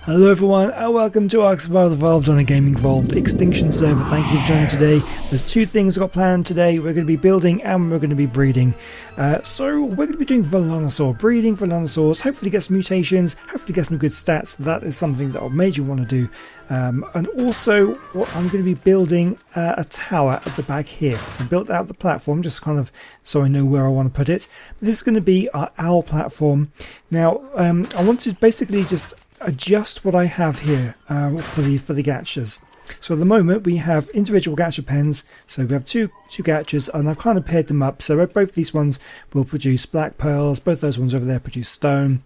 Hello everyone and welcome to our Survival Evolved on a Gaming Evolved Extinction server. Thank you for joining today. There's two things I've got planned today. We're going to be building and we're going to be breeding. So we're going to be doing Velonasaur, breeding Velonasaurs, hopefully get some mutations, hopefully get some good stats. That is something that I'll majorly want to do. And also what I'm going to be building a tower at the back here. I built out the platform just kind of so I know where I want to put it. This is going to be our owl platform. Now I want to basically just adjust what I have here for the gachas. So at the moment we have individual gacha pens, so we have two gachas, and I've kind of paired them up. So both these ones will produce black pearls, both those ones over there produce stone,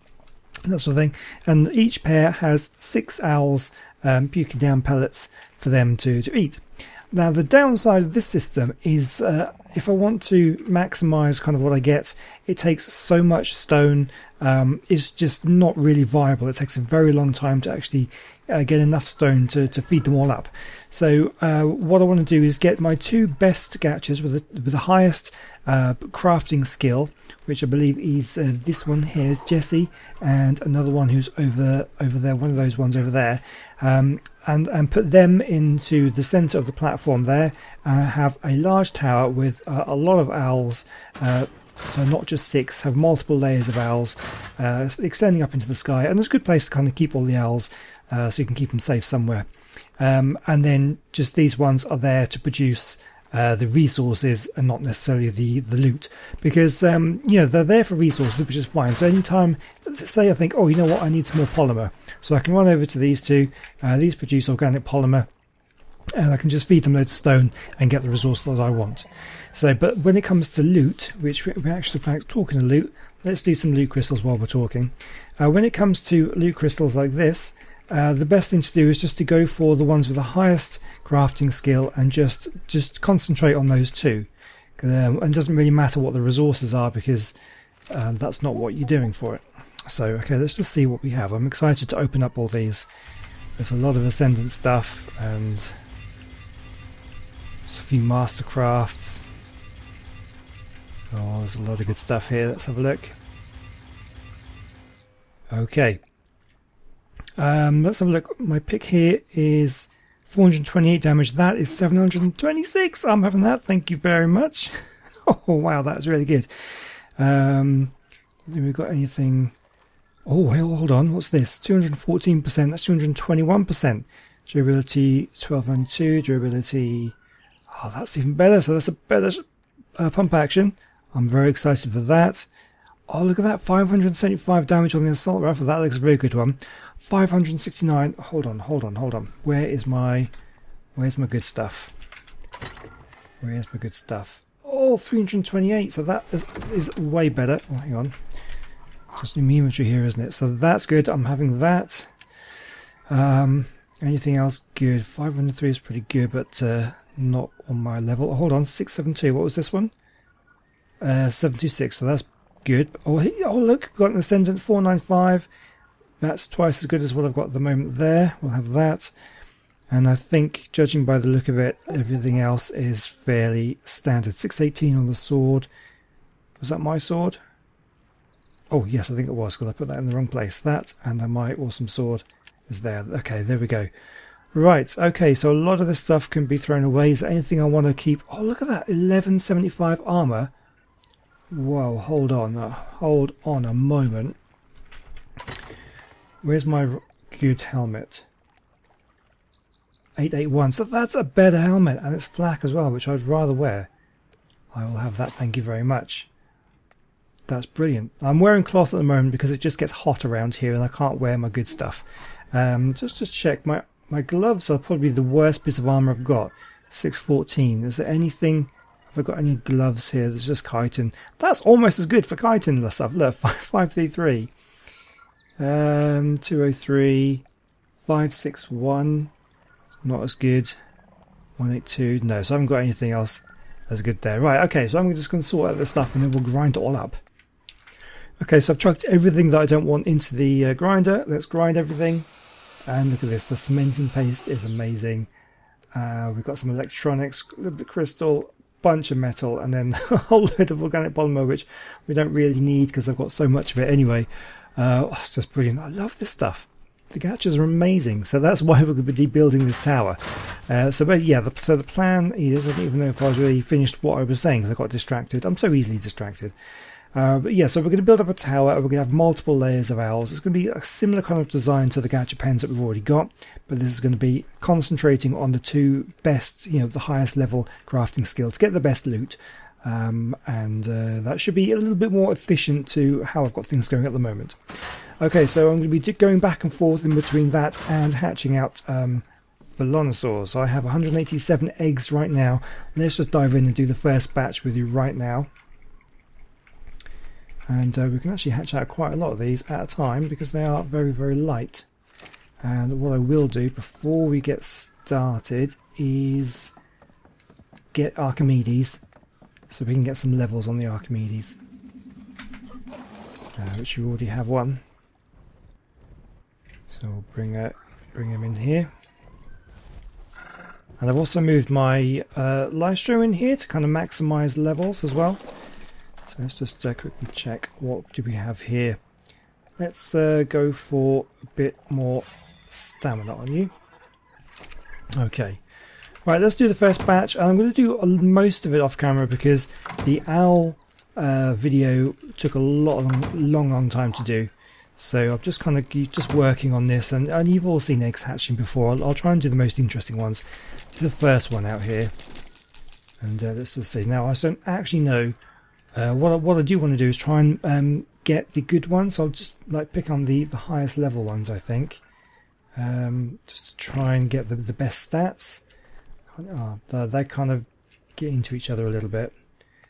that sort of thing, and each pair has 6 owls puking down pellets for them to eat. Now the downside of this system is if I want to maximize kind of what I get, it takes so much stone. It's just not really viable. It takes a very long time to actually get enough stone to feed them all up. So what I want to do is get my two best gachas with the highest crafting skill, which I believe is this one here is Jesse, and another one who's over there, one of those ones over there, and put them into the center of the platform there. Have a large tower with a lot of owls, so not just 6, have multiple layers of owls extending up into the sky, and it's a good place to kind of keep all the owls so you can keep them safe somewhere. And then just these ones are there to produce the resources and not necessarily the loot, because you know, they're there for resources, which is fine. So anytime, let's say I think, oh, you know what, I need some more polymer, so I can run over to these two. These produce organic polymer, and I can just feed them loads of stone and get the resource that I want. So, but when it comes to loot, which we're actually, in fact, talking of loot, let's do some loot crystals while we're talking. When it comes to loot crystals like this, the best thing to do is just to go for the ones with the highest crafting skill and just concentrate on those two. And it doesn't really matter what the resources are, because that's not what you're doing for it. So, okay, let's just see what we have. I'm excited to open up all these. There's a lot of Ascendant stuff and a few master crafts. Oh, there's a lot of good stuff here. Let's have a look. Okay. Let's have a look. My pick here is 428 damage. That is 726. I'm having that. Thank you very much. Oh, wow. That's really good. Have we got anything? Oh, hold on. What's this? 214%. That's 221%. Durability 1292. Durability. Oh, that's even better. So that's a better pump action. I'm very excited for that. Oh, look at that. 575 damage on the assault rifle. That looks a very good one. 569. Hold on. Where's my good stuff? Where's my good stuff? Oh, 328. So that is way better. Oh, hang on. Just in my inventory here, isn't it? So that's good. I'm having that. Anything else good? 503 is pretty good, but not on my level. Hold on. 672. What was this one? 726. So that's good. Oh, look, we've got an Ascendant 495. That's twice as good as what I've got at the moment there. We'll have that. And I think, judging by the look of it, everything else is fairly standard. 618 on the sword. Was that my sword? Oh, yes, I think it was, because I put that in the wrong place. That, and my awesome sword is there. Okay, there we go. Right, okay, so a lot of this stuff can be thrown away. Is there anything I want to keep? Oh, look at that, 1175 armor. Whoa, hold on a moment. Where's my good helmet? 881. So that's a better helmet, and it's flak as well, which I'd rather wear. I will have that, thank you very much. That's brilliant. I'm wearing cloth at the moment because it just gets hot around here and I can't wear my good stuff. Just to check, my gloves are probably the worst bit of armor I've got. 614. Is there anything? Have I got any gloves here? There's just chitin. That's almost as good for chitin stuff. Look, 533. 203. 561. Not as good. 182. No, so I haven't got anything else as good there. Right, okay, so I'm just going to sort out this stuff and then we'll grind it all up. Okay, so I've chucked everything that I don't want into the grinder. Let's grind everything. And look at this. The cementing paste is amazing. We've got some electronics, a little bit of crystal, bunch of metal, and then a whole load of organic polymer, which we don't really need because I've got so much of it anyway. It's just brilliant. I love this stuff. the gachas are amazing, so that's why we're going to be building this tower. But yeah, so the plan is, I don't even know if I was really finished what I was saying because I got distracted. I'm so easily distracted. But yeah, so we're going to build up a tower, and we're going to have multiple layers of owls. It's going to be a similar kind of design to the gacha pens that we've already got, but this is going to be concentrating on the two best, the highest level crafting skills to get the best loot. And that should be a little bit more efficient to how I've got things going at the moment. Okay, so I'm going to be going back and forth in between that and hatching out Velonasaurs. So I have 187 eggs right now. Let's just dive in and do the first batch with you right now. And we can actually hatch out quite a lot of these at a time because they are very, very light. And what I will do before we get started is get Archimedes, so we can get some levels on the Archimedes, which you already have one. So we'll bring him in here. And I've also moved my Lystro in here to kind of maximise levels as well. So let's just quickly check what do we have here. Let's go for a bit more stamina on you. Okay. Right, let's do the first batch. I'm going to do most of it off camera because the owl video took a long time to do. So I'm just kind of working on this, and you've all seen eggs hatching before. I'll try and do the most interesting ones. Do the first one out here, and let's just see. Now I don't actually know what I do want to do is try and get the good ones. So I'll just pick on the highest level ones, I think, just to try and get the best stats. They kind of get into each other a little bit.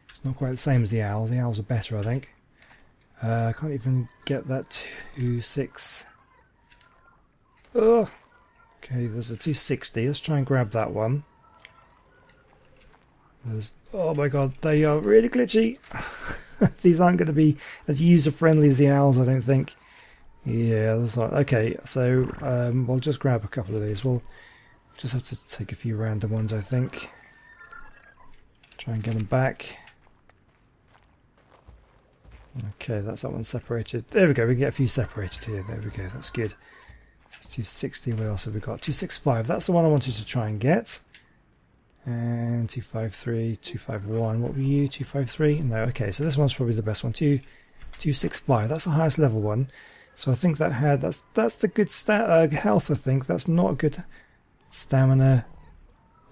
It's not quite the same as the owls. The owls are better, I think. I can't even get that 2.6. Oh, okay, there's a 260. Let's try and grab that one. Oh my god, they are really glitchy. These aren't going to be as user-friendly as the owls, I don't think. Yeah, that's not okay. So we'll just grab a couple of these. We'll just have to take a few random ones, I think. Try and get them back. Okay, that's that one separated. There we go, we can get a few separated here. There we go, that's good. So it's 260, what else have we got? 265, that's the one I wanted to try and get. And 253, 251, what were you? 253? No, okay, so this one's probably the best one. 265, that's the highest level one. So I think that's the good health, I think. That's not a good stamina.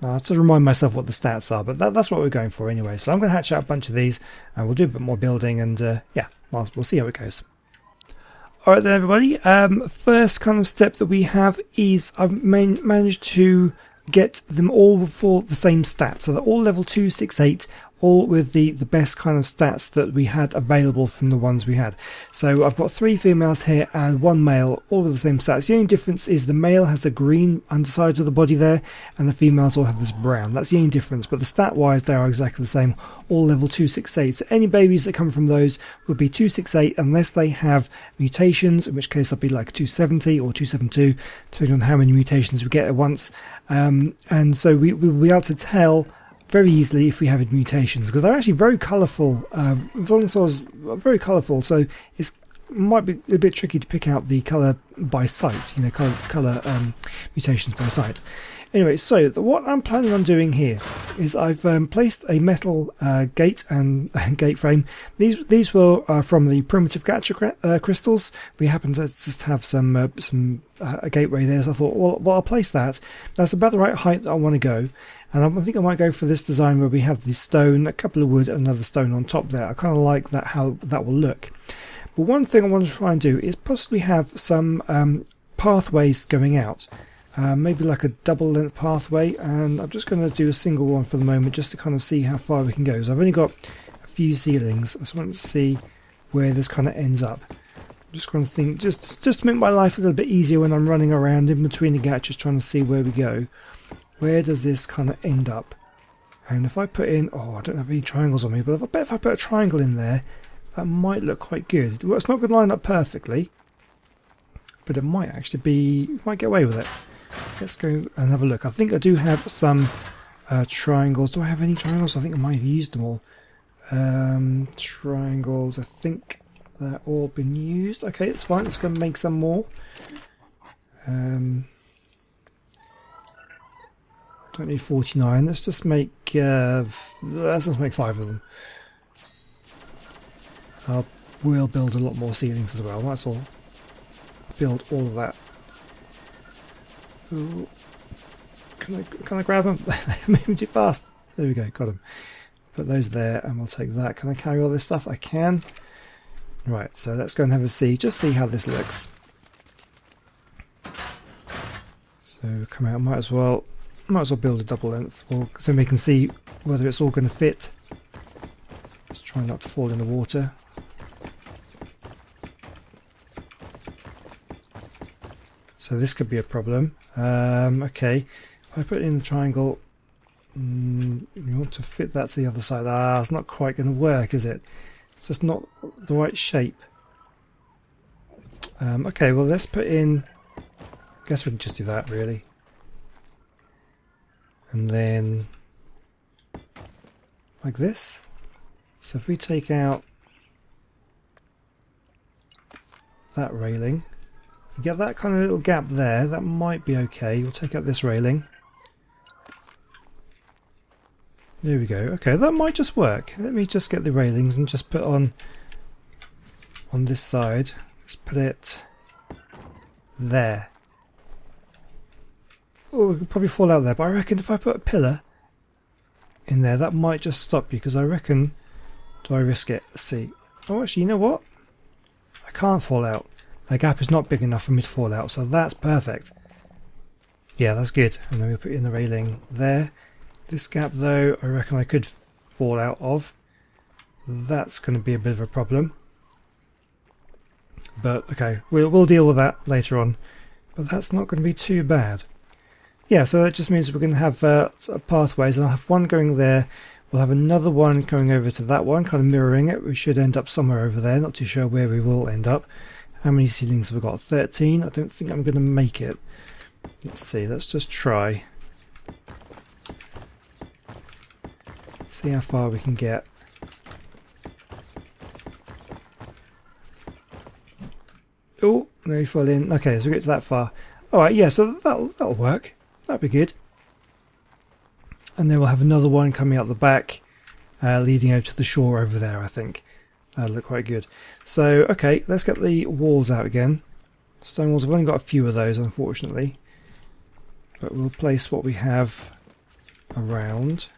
I have to remind myself what the stats are, but that's what we're going for anyway. So I'm going to hatch out a bunch of these, and we'll do a bit more building, and yeah, we'll see how it goes. Alright then everybody, first kind of step that we have is I've managed to get them all for the same stats. So they're all level 268, all with the best kind of stats that we had available from the ones we had. So I've got 3 females here and 1 male, all with the same stats. The only difference is the male has the green underside of the body there, and the females all have this brown. That's the only difference, but the stat wise they are exactly the same, all level 268. So any babies that come from those would be 268 unless they have mutations, in which case they'll be like 270 or 272, depending on how many mutations we get at once. And so we'll be able to tell very easily if we have mutations, because they're actually very colourful. Velonasaurs are very colourful, so it might be a bit tricky to pick out the colour by sight, colour mutations by sight. Anyway, so what I'm planning on doing here is I've placed a metal gate and gate frame. These were from the primitive gacha crystals. We happen to just have some a gateway there, so I thought, well, I'll place that. That's about the right height that I want to go. And I think I might go for this design where we have the stone, a couple of wood, and another stone on top there. I kind of like that, how that will look. But one thing I want to try and do is possibly have some pathways going out. Maybe like a double length pathway, and I'm just going to do a single one for the moment just to kind of see how far we can go. So I've only got a few ceilings. I just want to see where this kind of ends up. I'm just going to think, just to make my life a little bit easier when I'm running around in between the gachas trying to see where we go. Where does this kind of end up? And if I put in, I don't have any triangles on me, but I bet if I put a triangle in there, that might look quite good. Well, it's not going to line up perfectly, but it might actually be, might get away with it. Let's go and have a look. I think I do have some triangles. Do I have any triangles? I think I might have used them all. Triangles, I think they're all been used. Okay, it's fine. Let's go and make some more. Don't need 49. Let's just make 5 of them. We'll build a lot more ceilings as well. Might as well build all of that. Ooh. Can I grab them? They're moving too fast. There we go, got them. Put those there and we'll take that. Can I carry all this stuff? I can. Right, so let's go and have a see. Just see how this looks. So come out. Might as well build a double length wall so we can see whether it's all going to fit. Just try not to fall in the water. So this could be a problem. Okay, if I put it in a triangle, you want to fit that to the other side. It's not quite going to work, is it? It's just not the right shape. Okay, well let's put in, I guess we can just do that really. And then like this. So if we take out that railing, you get that kind of little gap there, that might be okay. We'll take out this railing. There we go. Okay, that might just work. Let me just get the railings and just put on this side. Let's put it there. Oh, we could probably fall out there, but I reckon if I put a pillar in there, that might just stop you, because I reckon... Do I risk it? Let's see. Oh, actually, you know what? I can't fall out. The gap is not big enough for me to fall out, so that's perfect. Yeah, that's good. And then we'll put in the railing there. This gap, though, I reckon I could fall out of. That's going to be a bit of a problem. But, okay, we'll deal with that later on. But that's not going to be too bad. Yeah, so that just means we're going to have pathways, and I'll have one going there. We'll have another one going over to that one, kind of mirroring it. We should end up somewhere over there. Not too sure where we will end up. How many ceilings have we got? 13. I don't think I'm going to make it. Let's see. Let's just try. See how far we can get. Oh, no, you fell in. Okay, so we get to that far. Alright, yeah, so that'll work. That'll be good. And then we'll have another one coming out the back, leading over to the shore over there, I think. That'll look quite good. So, okay, let's get the walls out again. Stone walls, I've only got a few of those, unfortunately. But we'll place what we have around.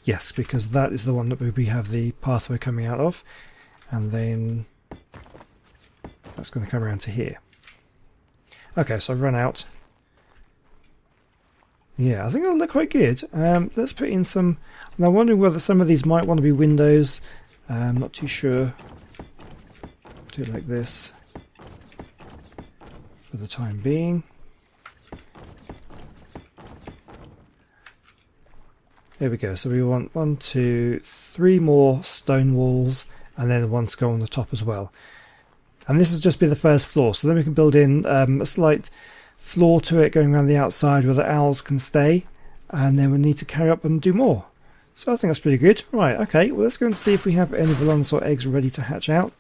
Yes, because that is the one that we have the pathway coming out of. And then that's going to come around to here. Okay, so I've run out. Yeah, I think that'll look quite good. Let's put in some... And I'm wondering whether some of these might want to be windows. I'm not too sure. Do it like this for the time being. There we go. So we want 1, 2, 3 more stone walls, and then one to go on the top as well. And this will just be the first floor. So then we can build in a slight floor to it going around the outside where the owls can stay, and then we need to carry up and do more. So I think that's pretty good. Right, okay, well let's go and see if we have any Velonasaur eggs ready to hatch out.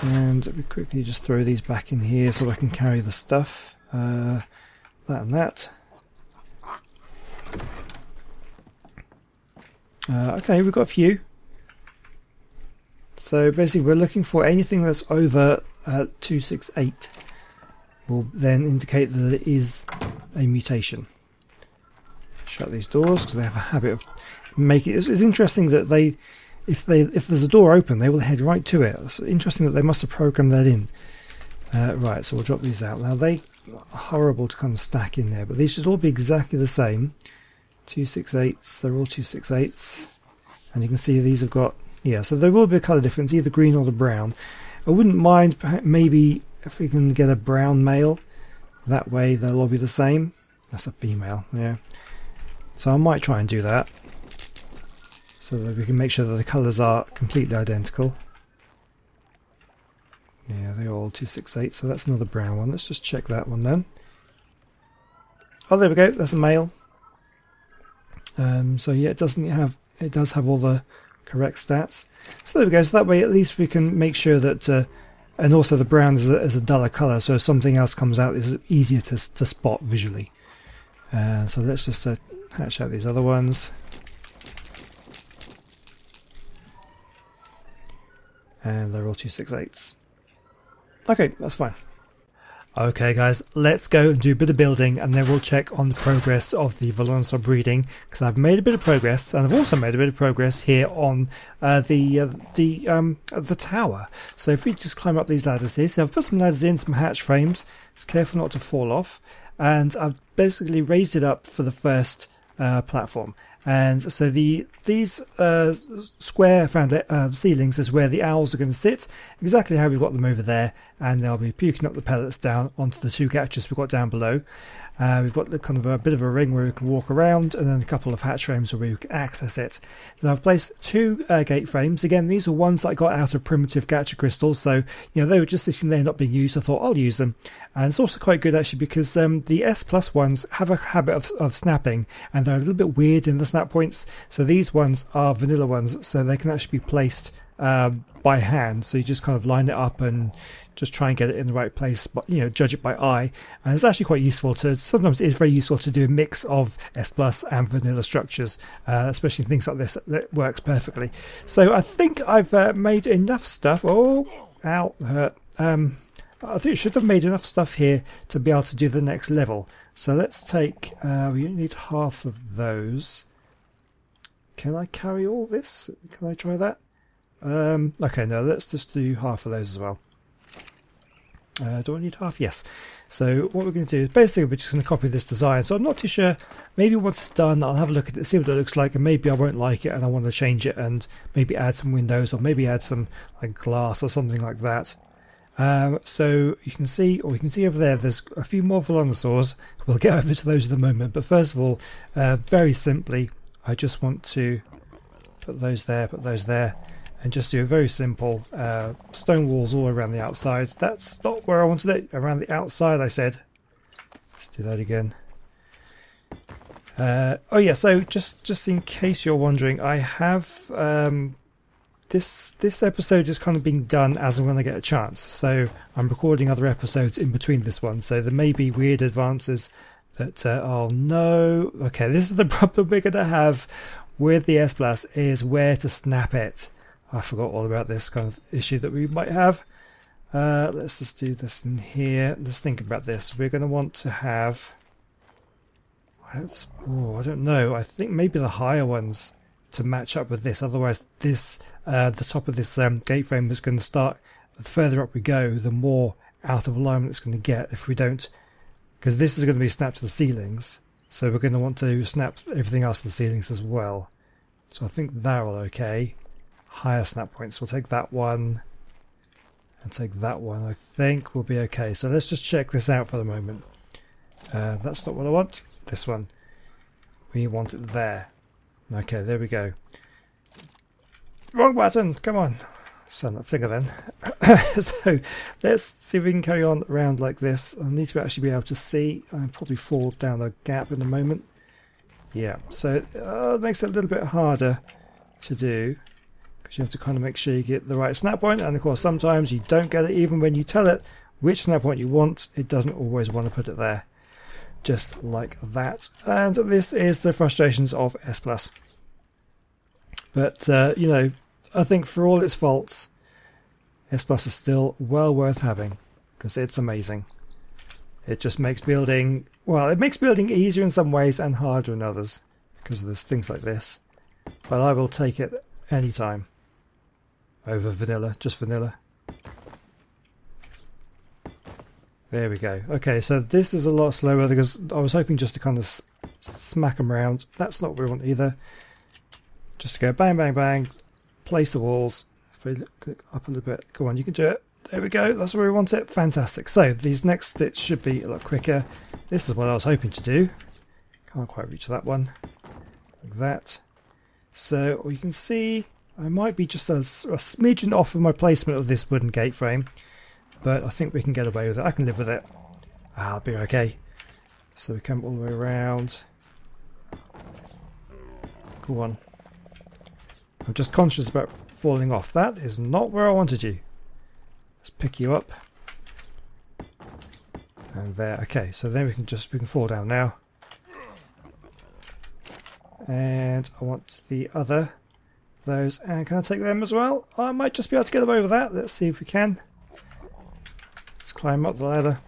And we quickly just throw these back in here so I can carry the stuff. That and that. Okay, we've got a few. So basically we're looking for anything that's over 268. Will then indicate that it is a mutation. Shut these doors because they have a habit of making. It's interesting that if there's a door open, they will head right to it. It's interesting that they must have programmed that in. Right, so we'll drop these out. Now they are horrible to kind of stack in there, but these should all be exactly the same. 268s. They're all 268s, and you can see these have got so there will be a colour difference, either green or the brown. I wouldn't mind maybe if we can get a brown male, that way they'll all be the same. That's a female, yeah. So I might try and do that, so that we can make sure that the colours are completely identical. Yeah, they're all 268, so that's another brown one. Let's just check that one then. Oh, there we go, that's a male. So yeah, it does have all the correct stats. So there we go, so that way at least we can make sure that And also the brown is a duller colour, so if something else comes out, it's easier to spot visually. So let's just hatch out these other ones. And they're all 268s. Okay, that's fine. Okay guys, let's go and do a bit of building, and then we'll check on the progress of the Velonasaur breeding, because I've made a bit of progress, and I've also made a bit of progress here on the tower. So if we just climb up these ladders here, so I've put some ladders in, some hatch frames, it's careful not to fall off, and I've basically raised it up for the first platform. And so these square ceilings is where the owls are going to sit, exactly how we've got them over there, and they'll be puking up the pellets down onto the 2 catches we've got down below. We've got the kind of a bit of a ring where we can walk around, and then a couple of hatch frames where we can access it. So I've placed 2 gate frames. Again, these are ones that I got out of primitive gacha crystals, so you know they were just sitting there not being used. I thought I'll use them, and it's also quite good actually because the S plus ones have a habit of snapping, and they're a little bit weird in the snap points. So these ones are vanilla ones, so they can actually be placed by hand. So you just kind of line it up and just try and get it in the right place, but you know, judge it by eye. And it's actually quite useful to, sometimes it is very useful to do a mix of S plus and vanilla structures, especially things like this. That works perfectly. So I think I've made enough stuff. Oh, ow, hurt. I think I should have made enough stuff here to be able to do the next level. So let's take, we only need half of those. Can I carry all this? Can I try that? Okay, no, let's just do half of those as well. Do I need half? Yes. So what we're going to do is basically we're just going to copy this design. So I'm not too sure. Maybe once it's done, I'll have a look at it, see what it looks like, and maybe I won't like it and I want to change it and maybe add some windows or maybe add some like glass or something like that. So you can see, or you can see over there, there's a few more Velonasaurs. We'll get over to those in a moment. But first of all, very simply, I just want to put those there, and just do a very simple stone walls all around the outside. That's not where I wanted it. Around the outside, I said. Let's do that again. Oh yeah, so just in case you're wondering, I have this episode is kind of being done as and when I get a chance. So I'm recording other episodes in between this one. So there may be weird advances that oh no. Okay, this is the problem we're going to have with the S Plus, is where to snap it. I forgot all about this kind of issue that we might have. Let's just do this in here. Let's think about this. We're going to want to have... I don't know. I think maybe the higher ones to match up with this. Otherwise, this the top of this gate frame is going to start... The further up we go, the more out of alignment it's going to get if we don't... Because this is going to be snapped to the ceilings. So we're going to want to snap everything else to the ceilings as well. So I think they're all okay. Higher snap points. We'll take that one and take that one. I think we'll be okay. So let's just check this out for the moment. That's not what I want. This one. We want it there. Okay, there we go. Wrong button. Come on. Send that finger then. So let's see if we can carry on around like this. I need to actually be able to see. I'll probably fall down a gap in a moment. Yeah, so it makes it a little bit harder to do. You have to kind of make sure you get the right snap point, and of course sometimes you don't get it even when you tell it which snap point you want. It doesn't always want to put it there, just like that. And this is the frustrations of S Plus. But you know, I think for all its faults, S Plus is still well worth having because it's amazing. It just makes building, well, it makes building easier in some ways and harder in others because there's things like this. But I will take it anytime over vanilla, just vanilla. There we go. Okay, so this is a lot slower because I was hoping just to kind of smack them around. That's not what we want either. Just to go bang, bang, bang, place the walls. If we click up a little bit, come on, you can do it. There we go, that's where we want it. Fantastic. So these next stitches should be a lot quicker. This is what I was hoping to do. Can't quite reach that one. Like that. So you can see I might be just a smidgen off of my placement of this wooden gate frame, but I think we can get away with it. I can live with it. I'll be okay. So we come all the way around. Go on. I'm just conscious about falling off. That is not where I wanted you. Let's pick you up. And there. Okay, so then we can fall down now. And I want the other those. And can I take them as well? I might just be able to get them over that. Let's see if we can. Let's climb up the ladder.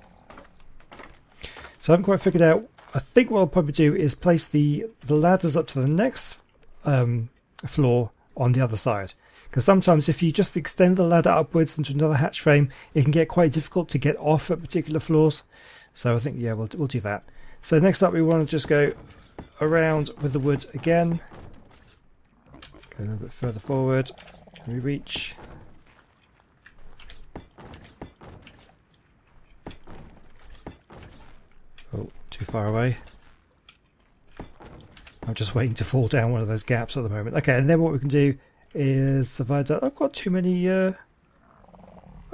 So I haven't quite figured out. I think what I'll probably do is place the ladders up to the next floor on the other side. Because sometimes if you just extend the ladder upwards into another hatch frame, it can get quite difficult to get off at particular floors. So I think, yeah, we'll do that. So next up we want to just go around with the wood again. Go a little bit further forward. Can we reach? Oh, too far away. I'm just waiting to fall down one of those gaps at the moment. Okay, and then what we can do is I've got too many I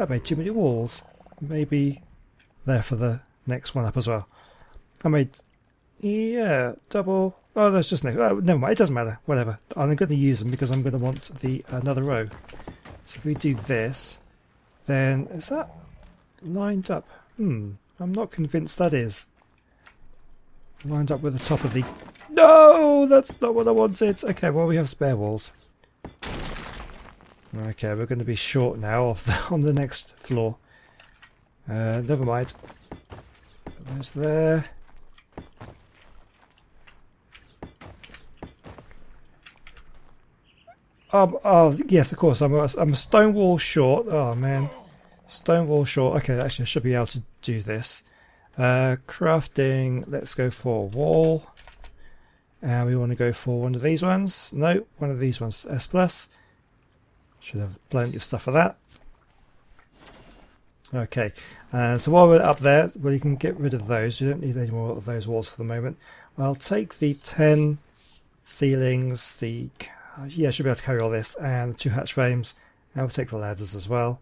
made too many walls. Maybe there for the next one up as well. I made, yeah, double. Oh, that's just never mind, it doesn't matter, whatever. I'm going to use them because I'm going to want the another row. So if we do this, then is that lined up? I'm not convinced that is lined up with the top of the. No, that's not what I wanted. Okay, well, we have spare walls. Okay, we're going to be short now on the next floor. Never mind. There's there. Oh yes, of course. I'm a stone wall short. Oh man, stone wall short. Okay, actually, I should be able to do this. Crafting. Let's go for wall. And we want to go for one of these ones. No, one of these ones. S plus. Should have plenty of stuff for that. Okay, so while we're up there, well, you can get rid of those. You don't need any more of those walls for the moment. I'll take the 10 ceilings, yeah, I should be able to carry all this, and the 2 hatch frames, and we'll take the ladders as well.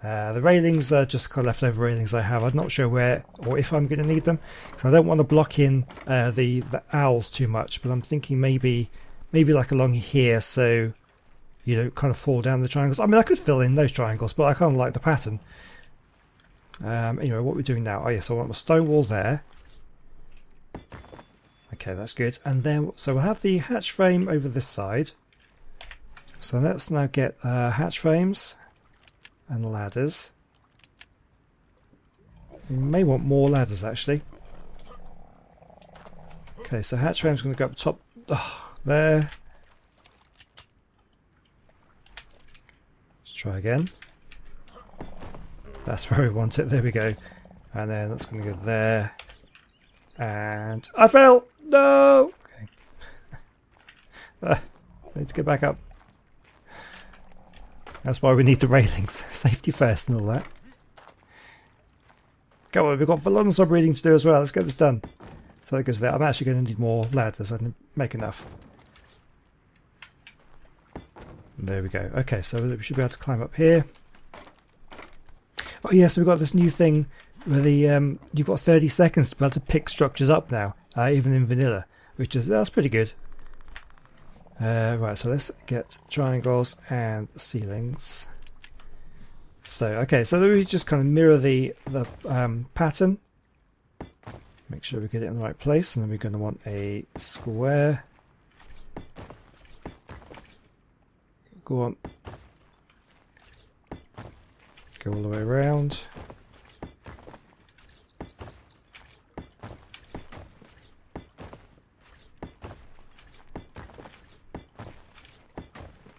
The railings are just kind of leftover railings I have. I'm not sure where or if I'm going to need them, because I don't want to block in the owls too much, but I'm thinking maybe like along here, so you know, kind of fall down the triangles. I mean, I could fill in those triangles, but I kind of like the pattern. Anyway, what we're doing now. Oh yes, I want my stone wall there. Okay, that's good. And then, so we'll have the hatch frame over this side. So let's now get hatch frames and ladders. We may want more ladders actually. Okay, so hatch frame's going to go up top. There. Try again. That's where we want it. There we go. And then that's going to go there. And I fell. No. Okay. I need to get back up. That's why we need the railings. Safety first and all that. Come on, we've got Velonasaur breeding to do as well. Let's get this done. So that goes there. I'm actually going to need more ladders. I didn't make enough. There we go. Okay, so we should be able to climb up here. Oh yeah, so we've got this new thing where you've got 30 seconds to be able to pick structures up now, even in vanilla, that's pretty good. Right, so let's get triangles and ceilings. So okay, so we just kind of mirror the pattern. Make sure we get it in the right place, and then we're going to want a square. Go on. Go all the way around.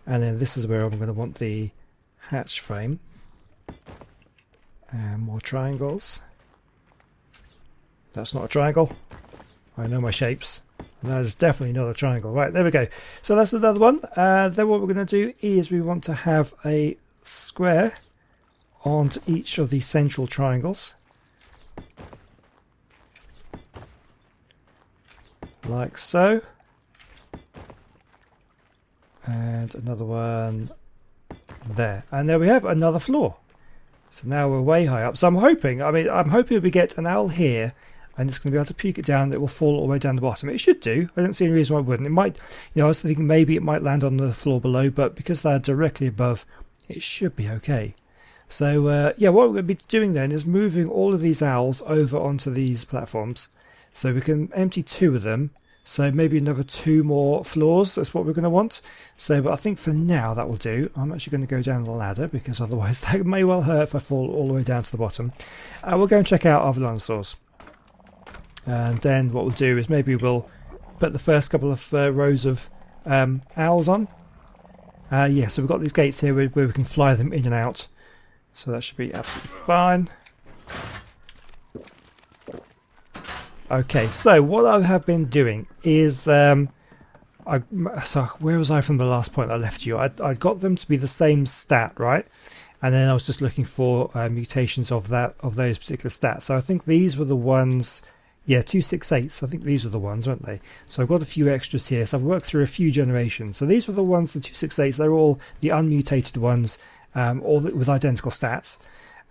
And then this is where I'm going to want the hatch frame. And more triangles. That's not a triangle. I know my shapes. That is definitely not a triangle. Right, there we go. So that's another one. Then what we're going to do is we want to have a square onto each of the central triangles. Like so. And another one there. And there we have another floor. So now we're way high up. So I'm hoping we get an owl here, and it's going to be able to puke it down. It will fall all the way down the bottom. It should do. I don't see any reason why it wouldn't. It might, I was thinking maybe it might land on the floor below, but because they're directly above, it should be okay. So yeah, what we're going to be doing then is moving all of these owls over onto these platforms. So we can empty 2 of them. So maybe another 2 more floors. That's what we're going to want. So, but I think for now that will do. I'm actually going to go down the ladder because otherwise that may well hurt if I fall all the way down to the bottom. We'll go and check out our Velonasaurs. And then what we'll do is maybe we'll put the first couple of rows of owls on. Yeah, so we've got these gates here where we can fly them in and out. So that should be absolutely fine. Okay, so what I have been doing is, so where was I from the last point I left you? I got them to be the same stat, right? And then I was just looking for mutations of those particular stats. So I think these were the ones, yeah, 268s. I think these were the ones, weren't they? So I've got a few extras here. So I've worked through a few generations. So these were the ones, the 268s. They're all the unmutated ones, all with identical stats.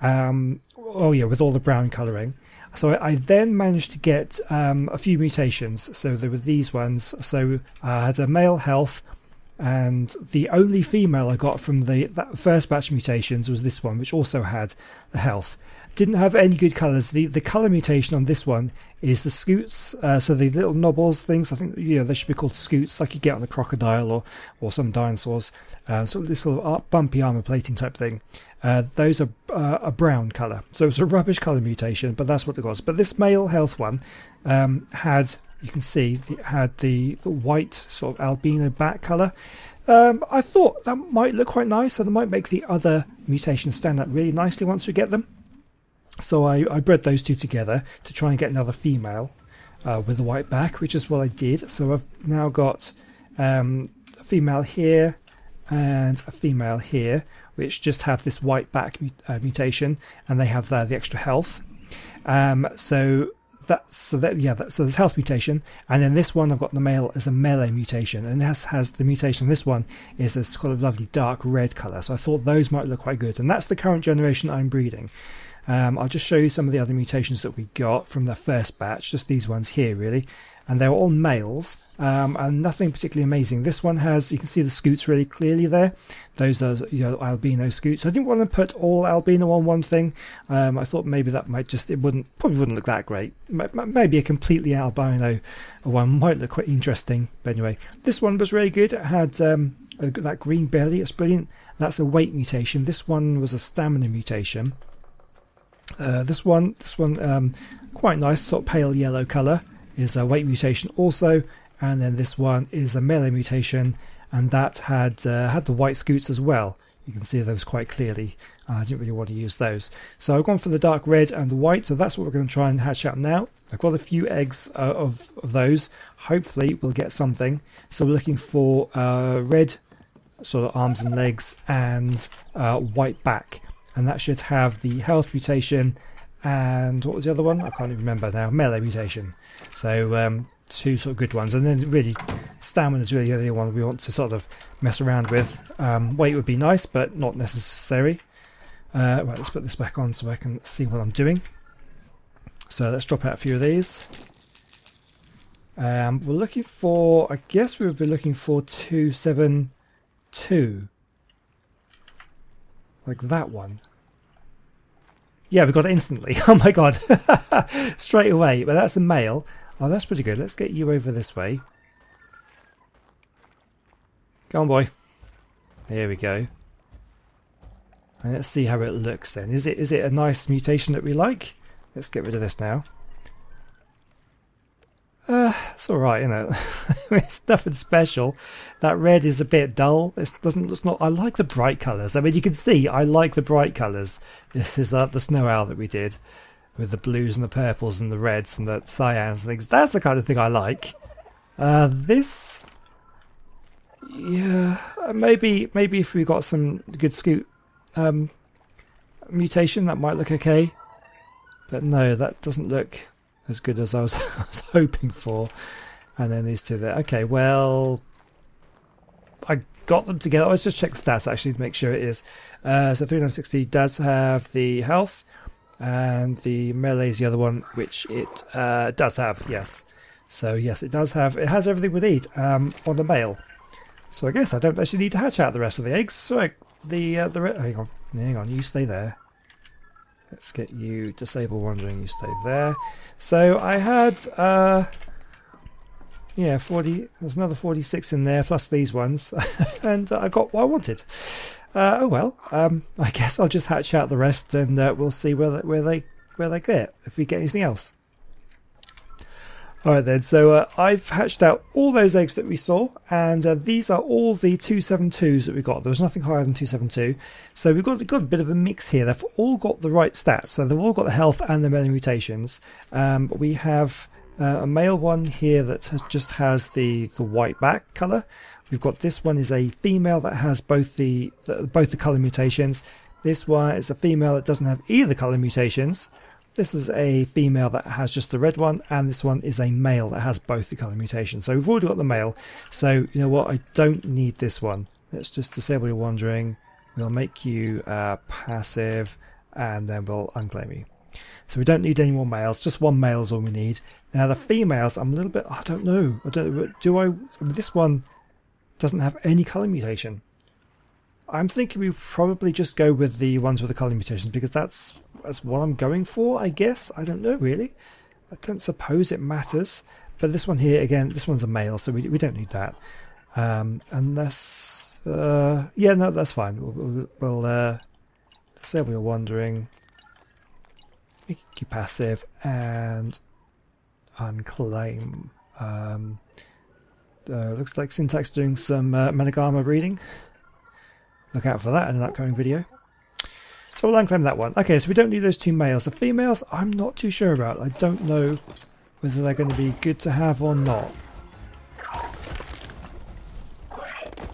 Oh yeah, with all the brown colouring. So I then managed to get a few mutations. So there were these ones. So I had a male health, and the only female I got from that first batch of mutations was this one, which also had the health. Didn't have any good colours. The colour mutation on this one is the scoots. So the little knobbles things, I think they should be called scoots, like you get on a crocodile or some dinosaurs. So this little bumpy armour plating type thing. Those are a brown colour. So it's a rubbish colour mutation, but that's what it was. But this male health one had, you can see, it had the white sort of albino back colour. I thought that might look quite nice, and it might make the other mutations stand out really nicely once we get them. So I bred those 2 together to try and get another female with the white back, which is what I did. So I've now got a female here and a female here, which just have this white back mutation, and they have the extra health. So there's health mutation, and then this one I've got the male as a melee mutation, and this has the mutation. This one is this kind of lovely dark red colour. So I thought those might look quite good, and that's the current generation I'm breeding. I'll just show you some of the other mutations that we got from the first batch, just these ones here really, and they're all males, and nothing particularly amazing. This one has, you can see the scoots really clearly there. Those are albino scoots. I didn't want to put all albino on one thing. I thought maybe that might just, probably wouldn't look that great. Maybe a completely albino one might look quite interesting. But anyway, this one was really good. It had that green belly. It's brilliant. That's a weight mutation. This one was a stamina mutation. This one, quite nice, sort of pale yellow colour, is a weight mutation also, and then this one is a melee mutation, and that had the white scoots as well. You can see those quite clearly. I didn't really want to use those, so I've gone for the dark red and the white. So that's what we're going to try and hatch out now. I've got a few eggs of those. Hopefully we'll get something. So we're looking for red sort of arms and legs and white back. And that should have the health mutation, and what was the other one? I can't even remember now. Melee mutation. So 2 sort of good ones, and then really stamina is really the only one we want to sort of mess around with. Weight would be nice, but not necessary. Right, let's put this back on so I can see what I'm doing. So let's drop out a few of these. We're looking for, I guess we would be looking for 272. Like that one. Yeah, we got it instantly. Oh my god. Straight away. But that's a male. Oh, that's pretty good. Let's get you over this way. Go on, boy. There we go. And let's see how it looks then. Is it a nice mutation that we like? Let's get rid of this now. It's alright, you know. It's nothing special. That red is a bit dull. It's not. I like the bright colours. I mean, you can see I like the bright colours. This is the snow owl that we did with the blues and the purples and the reds and the cyans and things. That's the kind of thing I like. This, yeah, maybe if we got some good scoot mutation, that might look okay. But no, that doesn't look as good as I was hoping for. And then these 2 there. Okay, well, I got them together. Let's just check the stats actually to make sure it is. So 360 does have the health, and the melee is the other one, which it does have, yes. So yes, it does have, it has everything we need on the male. So I guess I don't actually need to hatch out the rest of the eggs. So hang on, you stay there. Let's get you disable wandering, you stay there. So I had yeah, 40, there's another 46 in there plus these ones and I got what I wanted. Oh well, I guess I'll just hatch out the rest and we'll see where they get, if we get anything else. Alright then, so I've hatched out all those eggs that we saw, and these are all the 272s that we got. There was nothing higher than 272. So we've got a bit of a mix here. They've all got the right stats, so they've all got the health and the many mutations. But we have a male one here that just has the white back colour. We've got this one is a female that has both the colour mutations. This one is a female that doesn't have either colour mutations. This is a female that has just the red one, and this one is a male that has both the colour mutations. So we've already got the male, so you know what, I don't need this one. Let's just disable your wandering, we'll make you passive, and then we'll unclaim you. So we don't need any more males, just one male is all we need. Now the females, I'm a little bit, I don't know, this one doesn't have any colour mutation. I'm thinking we probably just go with the ones with the colour mutations because that's what I'm going for, I guess. I don't know really. I don't suppose it matters. But this one here, again, this one's a male, so we don't need that. Unless... yeah, no, that's fine. We'll disable your wandering. Make you passive and unclaim. Looks like Syntax doing some Managama reading. Look out for that in an upcoming video. So we'll unclaim that one. Okay, so we don't need those two males. The females, I'm not too sure about. I don't know whether they're going to be good to have or not.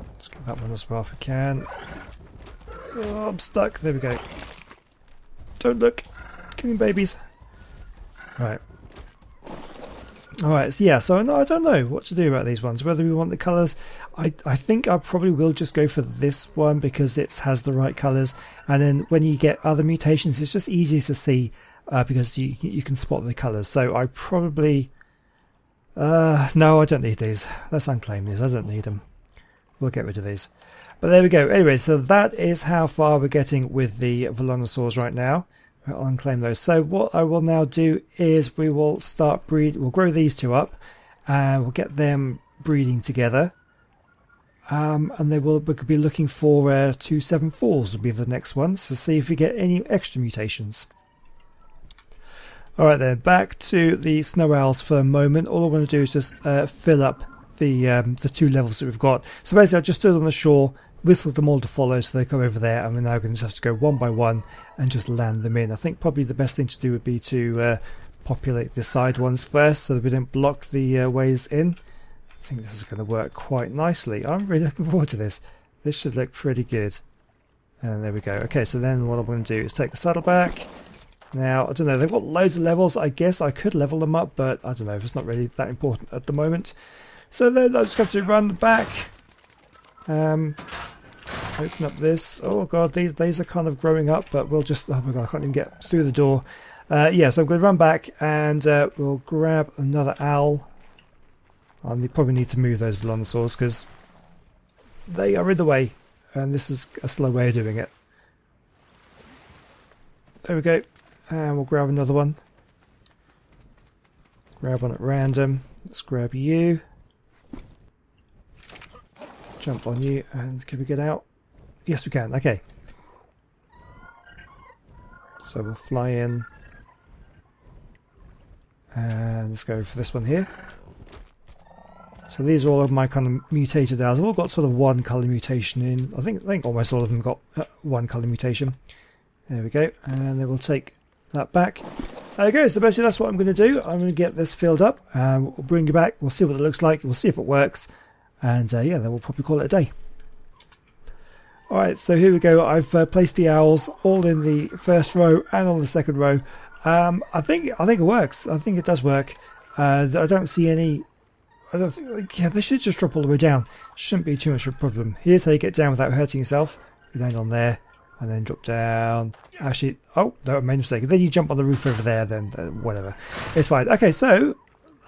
Let's get that one as well if we can. Oh, I'm stuck. There we go. Don't look. Killing babies. Right. Alright, so yeah, so I don't know what to do about these ones. Whether we want the colours, I think I probably will just go for this one because it has the right colours. And then when you get other mutations, it's just easier to see because you can spot the colours. So I probably... no, I don't need these. Let's unclaim these. I don't need them. We'll get rid of these. But there we go. Anyway, so that is how far we're getting with the Velonasaurs right now. I'll unclaim those. So what I will now do is we will start we'll grow these two up and we'll get them breeding together. And then we could be looking for 274s will be the next ones to see if we get any extra mutations. Alright then, back to the snow owls for a moment. All I want to do is just fill up the two levels that we've got. So basically I just stood on the shore, whistled them all to follow so they come over there, and we're now going to just have to go one by one and just land them in. I think probably the best thing to do would be to populate the side ones first so that we don't block the ways in. I think this is going to work quite nicely. I'm really looking forward to this. This should look pretty good. And there we go. Okay, so then what I'm going to do is take the saddle back. Now, I don't know, they've got loads of levels. I guess I could level them up, but I don't know if it's not really that important at the moment. So then I'm just going to run back. Open up this. Oh god, these are kind of growing up, but we'll just... Oh my god, I can't even get through the door. Yeah, so I'm going to run back and we'll grab another owl. I probably need to move those Velonasaurs because they are in the way, and this is a slow way of doing it. There we go, and we'll grab another one. Grab one at random. Let's grab you. Jump on you, and can we get out? Yes, we can. Okay. So we'll fly in, and let's go for this one here. So these are all of my kind of mutated owls. They've all got sort of one colour mutation in. I think almost all of them got one colour mutation. There we go. And then we'll take that back. Okay, so basically that's what I'm going to do. I'm going to get this filled up. We'll bring you back. We'll see what it looks like. We'll see if it works. And yeah, then we'll probably call it a day. Alright, so here we go. I've placed the owls all in the first row and on the second row. I think it works. I think it does work. I don't see any... I don't think... Yeah, they should just drop all the way down. Shouldn't be too much of a problem. Here's how you get down without hurting yourself. You land on there and then drop down. Actually, oh, no, I made a mistake. Then you jump on the roof over there, then whatever. It's fine. Okay, so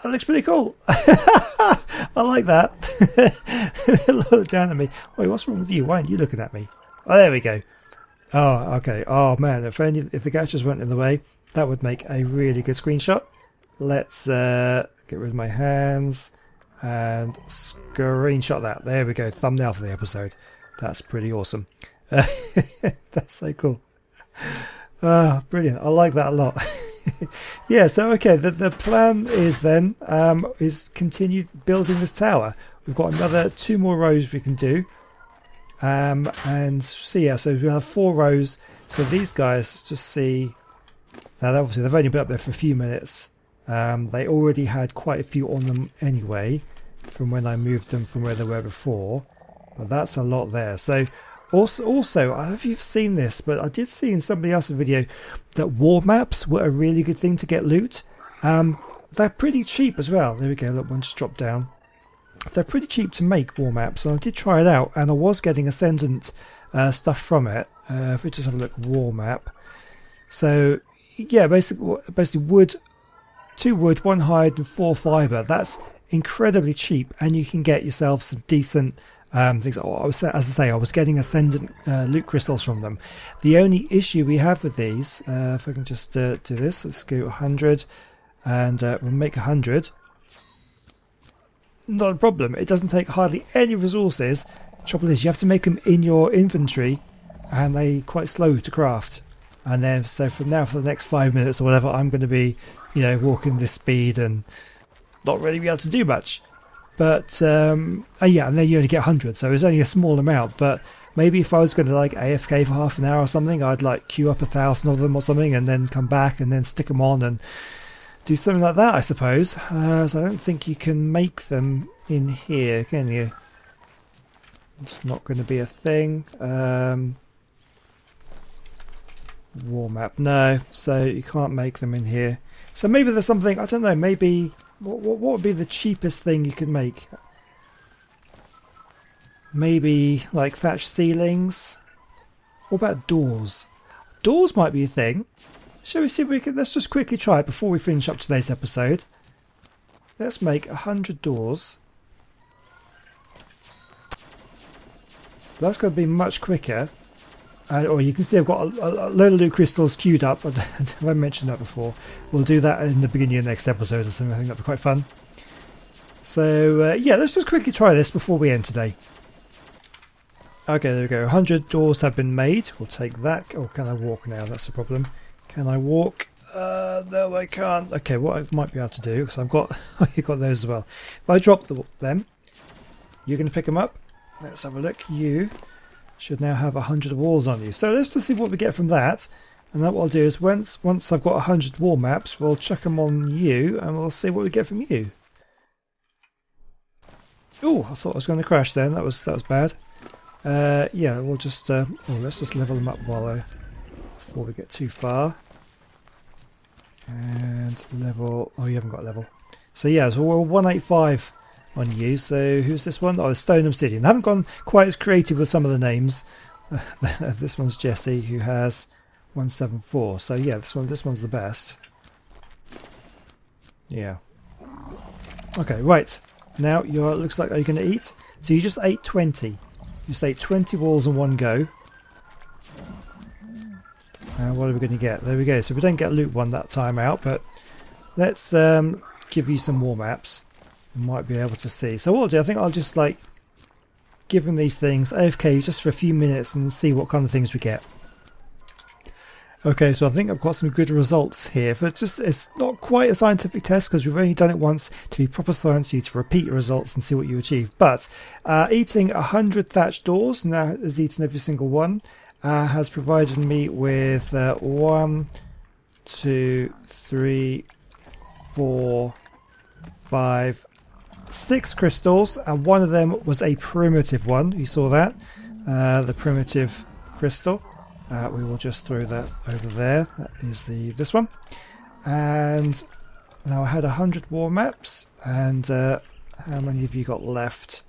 that looks pretty cool. I like that. Look down at me. Wait, what's wrong with you? Why aren't you looking at me? Oh, there we go. Oh, okay. Oh man, if the gachas weren't in the way, that would make a really good screenshot. Let's get rid of my hands and screenshot that. There we go. Thumbnail for the episode. That's pretty awesome. That's so cool. Brilliant. I like that a lot. Yeah, so okay, the plan is then is continue building this tower. We've got another 2 more rows we can do. And so yeah, so we'll have 4 rows. So these guys, let's just see. Now obviously they've only been up there for a few minutes. They already had quite a few on them anyway, from when I moved them from where they were before. But that's a lot there. So also, I don't know if you've seen this, but I did see in somebody else's video that war maps were a really good thing to get loot. They're pretty cheap as well. There we go, look, one just dropped down. They're pretty cheap to make, war maps, and I did try it out, and I was getting Ascendant stuff from it. If we just have a look, war map. So, yeah, basically wood, 2 wood, 1 hide, and 4 fibre. That's incredibly cheap, and you can get yourself some decent things. As I say, I was getting Ascendant loot crystals from them. The only issue we have with these, if I can just do this, let's go 100, and we'll make 100. Not a problem. It doesn't take hardly any resources. Trouble is, you have to make them in your inventory, and they're quite slow to craft. And then, so from now for the next 5 minutes or whatever, I'm going to be, you know, walking this speed and not really be able to do much. But yeah, and then you only get 100, so it's only a small amount. But maybe if I was going to like AFK for half an hour or something, I'd like queue up 1,000 of them or something, and then come back and then stick them on and do something like that, I suppose. So I don't think you can make them in here, can you? It's not going to be a thing. War map, no. So you can't make them in here. So maybe there's something, I don't know, maybe what would be the cheapest thing you could make? Maybe like thatched ceilings. What about doors? Doors might be a thing. Shall we see if we can, let's just quickly try it before we finish up today's episode. Let's make 100 doors. So that's going to be much quicker. Or you can see I've got a load of loot crystals queued up. Have I mentioned that before? We'll do that in the beginning of the next episode or something. I think that'd be quite fun. So yeah, let's just quickly try this before we end today. Okay, there we go. 100 doors have been made. We'll take that. Oh, can I walk now? That's the problem. Can I walk? No, I can't. Okay, what I might be able to do, because I've got you've got those as well. If I drop them, you're going to pick them up. Let's have a look. You should now have 100 walls on you. So let's just see what we get from that. And then what I'll do is once I've got 100 wall maps, we'll chuck them on you, and we'll see what we get from you. Oh, I thought I was going to crash then. That was bad. Yeah, we'll just let's just level them up before we get too far. And level. Oh, you haven't got a level. So yeah, so we're 185 on you. So who's this one? Oh, the Stone Obsidian. I haven't gone quite as creative with some of the names. This one's Jesse, who has 174. So yeah, this one's the best. Yeah. Okay, right. Now looks like you're going to eat. So you just ate 20. You just ate 20 walls in one go. And what are we going to get? There we go. So we don't get loot one that time out, but let's give you some war maps. You might be able to see. So what I'll do, I think I'll just like give them these things AFK just for a few minutes and see what kind of things we get. Okay, so I think I've got some good results here. But it's not quite a scientific test because we've only done it once to be proper science. You need to repeat your results and see what you achieve. But eating 100 thatched doors, now has eaten every single one, has provided me with 1, 2, 3, 4, 5, 6 crystals, and one of them was a primitive one. You saw that, the primitive crystal. We will just throw that over there. That is this one. And now I had 100 war maps. And how many have you got left?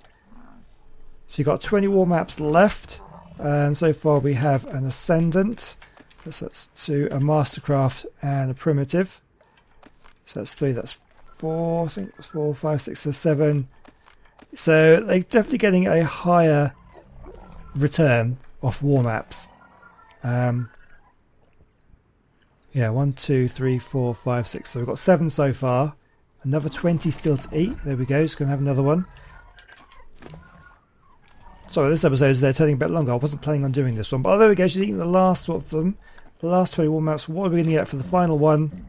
So you got 20 war maps left. And so far we have an Ascendant. That's 2, a Mastercraft, and a Primitive. So that's 3. That's 4. I think that's 4, 5, 6, or 7. So they're definitely getting a higher return off war maps. Yeah, 1, 2, 3, 4, 5, 6. So we've got 7 so far. Another 20 still to eat. There we go. Just going to have another one. Sorry, this episode is turning a bit longer. I wasn't planning on doing this one. But there we go. She's eating the last of them. The last 20 war maps. What are we going to get for the final one?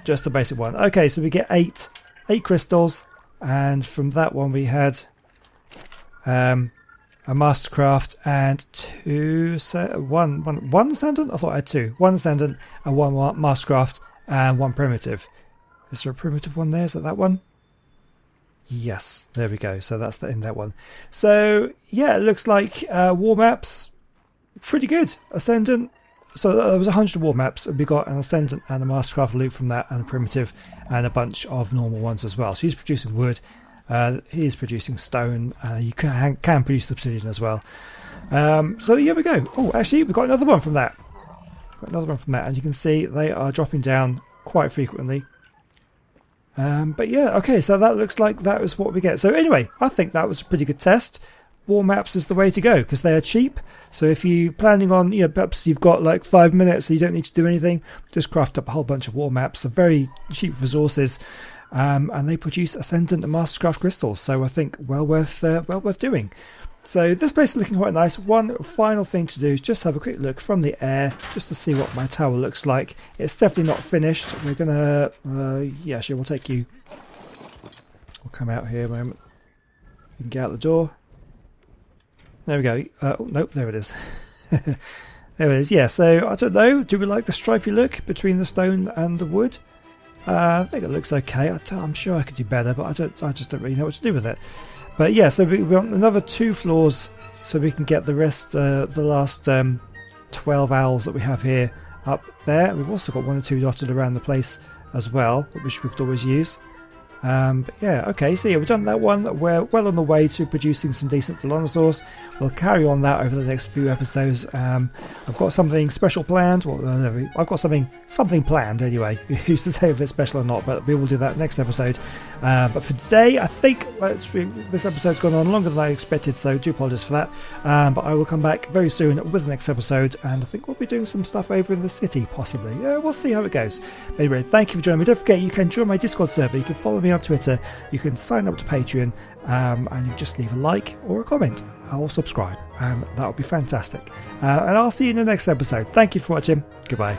Just the basic one. Okay, so we get 8 crystals. And from that one we had a Mastercraft and one Ascendant? I thought I had 2. 1 Ascendant and 1 Mastercraft and 1 Primitive. Is there a Primitive one there? Is that one? Yes, there we go. So that's in that one. So yeah, it looks like war maps, pretty good. Ascendant. So there was 100 war maps, and we got an Ascendant and a Mastercraft loot from that, and a Primitive, and a bunch of normal ones as well. So he's producing wood. He's producing stone. You can produce obsidian as well. So here we go. Oh, actually, we got another one from that. And you can see they are dropping down quite frequently. But yeah, okay, so that looks like that is what we get. So anyway, I think that was a pretty good test. War maps is the way to go because they are cheap. So if you're planning on, perhaps you've got like 5 minutes, so you don't need to do anything, just craft up a whole bunch of war maps. They're very cheap resources, and they produce Ascendant and Mastercraft crystals. So I think well worth doing. So this place is looking quite nice. One final thing to do is just have a quick look from the air, just to see what my tower looks like. It's definitely not finished. We're gonna, yeah, sure, we'll take you. We'll come out here a moment. You can get out the door. There we go. Oh, nope, there it is. There it is. Yeah, so I don't know. Do we like the stripy look between the stone and the wood? I think it looks okay. I'm sure I could do better, but I just don't really know what to do with it. But yeah, so we want another 2 floors so we can get the rest, the last 12 owls that we have here up there. We've also got 1 or 2 dotted around the place as well, which we could always use. But yeah, okay, so yeah, we've done that one. We're well on the way to producing some decent Velonasaurs. We'll carry on that over the next few episodes. I've got something special planned. Well, no, I've got something planned anyway. Who's to say if it's special or not, but we will do that next episode. But for today, I think this episode's gone on longer than I expected, so do apologise for that. But I will come back very soon with the next episode, and I think we'll be doing some stuff over in the city, possibly. Yeah, we'll see how it goes. Anyway, thank you for joining me. Don't forget, you can join my Discord server. You can follow me on Twitter. You can sign up to Patreon, and you just leave a like or a comment or subscribe, and that would be fantastic. And I'll see you in the next episode. Thank you for watching. Goodbye.